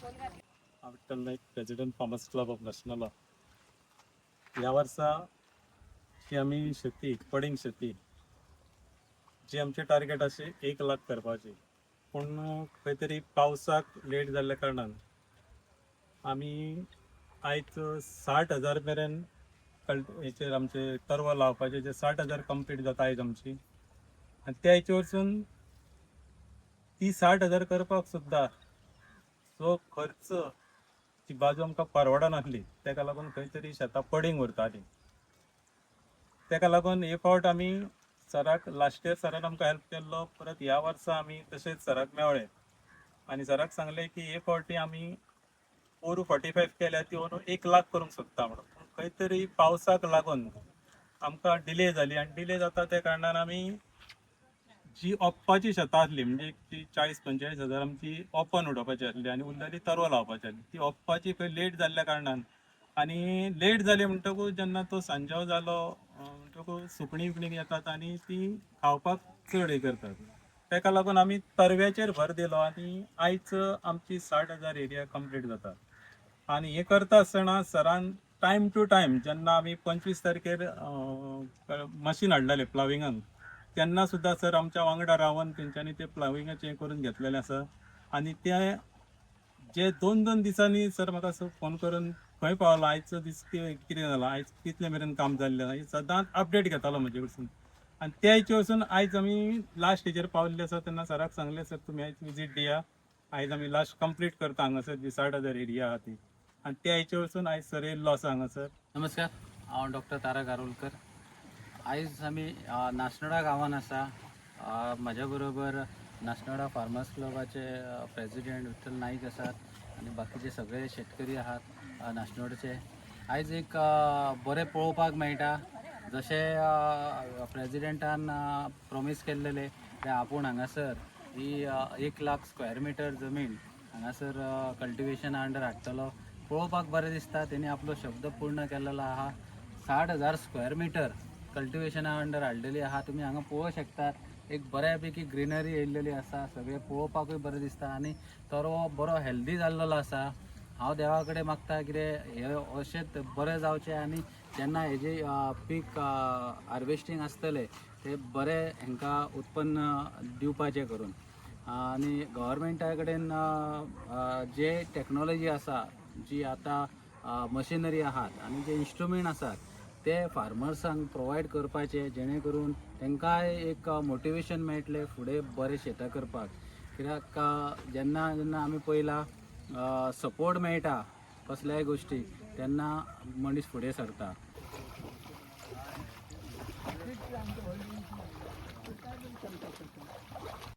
Vitthal Naik, president farmers club of national. ह्या वर्सा जी आमी शेती पडींग शेती जी आमचे टार्गेट असे 1 लाख करपाची, पूण खंय तरी पावसाक लेट जाल्ल्या कारणान आमी आयज 60,000 मेरेन हेचेर आमचे तरवो लावपाचे, जे 60,000 कंप्लीट जाता आयज आमची. आनी त्या हेचे वरसून ती 60,000 करपाक सुद्दां जो खर्च ती बाजू आमकां परवडनासली, तेका लागून खंय तरी शेतां पडींग उरताली. तेका लागून हे फावट आमी सराक लास्ट इयर सरान आमकां हेल्प केल्लो, परत ह्या वर्सा आमी तशेंच सराक मेवळे आनी सराक सांगले की हे फावटी आमी 445 केल्या ती अंदू 1 लाख करूंक सोदता म्हणून. खंय तरी पावसाक लागून आमकां डिले जाली आनी डिले जाता त्या कारणान आमी जी ओप्पाची शेतां आसली, म्हणजे ती 40-45 हजार आमची ओपन उडोवपाची आसली आनी उरलेली तरवो लावपाची आसली. ती ओप्पाची खंय लेट जाल्ल्या कारणान आनी लेट जाली म्हणटकूच जेन्ना तो सांजो जालो म्हणटकूच सुकणीं बिकणी येतात आनी ती खावपाक चड हे करतात. तेका लागून आमी तरव्याचेर भर दिलो आनी आयज आमची 60,000 एरिया कंप्लीट जाता. आनी हे करता आसतना सरान टायम टू टायम, जेन्ना आमी 25 तारखेर मशीन हाडलेले प्लाविंगाक, तेन्ना सुद्दां सर आमच्या वांगडा रावन तेंच्यांनी ते प्लाविंगाचें हें करून घेतलेलें आसा. आनी ते जे 2-2 दिसांनी सर म्हाका फोन करून खंय पावला, आयचो दीस कितें जाला, आयज कितले मेरेन काम जाल्लें, हे सदांच अपडेट घेतालो म्हजे कडसून. आनी त्या हेचे वरसून आयज आमी लास्ट हेजेर पावल्ले आसा. तेन्ना सराक सांगले, सर तुमी आयज विजीट दिया, आयज आमी लास्ट कंप्लीट करता हांगासर जी 60,000 एरिया आहा ती. आनी त्या हेचे वरसून आयज सर येयल्लो आसा हांगासर. नमस्कार, हांव डॉक्टर तारक आरोलकर. आयज आमी नासनोडा गांवान आसा. म्हाज्या बरोबर नासनोडा फार्मर्स क्लबाचे प्रेसिडेंट विठ्ठल नाईक आसात आनी बाकीचे सगळे शेतकरी आहात नासनोडचे. आयज एक बरें पळोवपाक मेळटा, जशें प्रेसिडेंटान प्रॉमीस केल्लेले ते आपूण हांगासर ही 1 लाख स्क्वेअर मिटर जमीन हांगासर कल्टिवेशना अंडर हाडटलो. पळोवपाक बरें दिसता, तेणी आपलो शब्द पूर्ण केलेलो आहा. 60,000 स्क्वेअर मिटर कल्टिवेशना अंडर हाडलेली आहा. तुमी हांगा पळोवंक शकतात, एक बऱ्या पैकी ग्रीनरी येयल्लेली आसा. सगळे पळोवपाकूय बरें दिसता आनी तरवो बरो हेल्दी जाल्लो आसा. हांव देवा कडेन मागता कितें हे अशेंच बरें जावचें आनी जेन्ना हेजे पीक हार्वेस्टींग आसतलें ते बरें हांकां उत्पन्न दिवपाचें करून. आनी गव्हर्मेंटा कडेन जे टॅक्नॉलॉजी आसा, जी आतां मशिनरी आहात आनी जे इन्स्ट्रुमेंट आसात, ते फार्मर्सांक प्रोवायड करपाचे, जेणे करून तांकांय एक मोटिवेशन मेळटलें फुडें बरें शेतां करपाक. कित्याक जेन्ना आमी पळयलां सपोर्ट मेळटा कसल्याय गोश्टीक, तेन्ना मनीस फुडें सरता.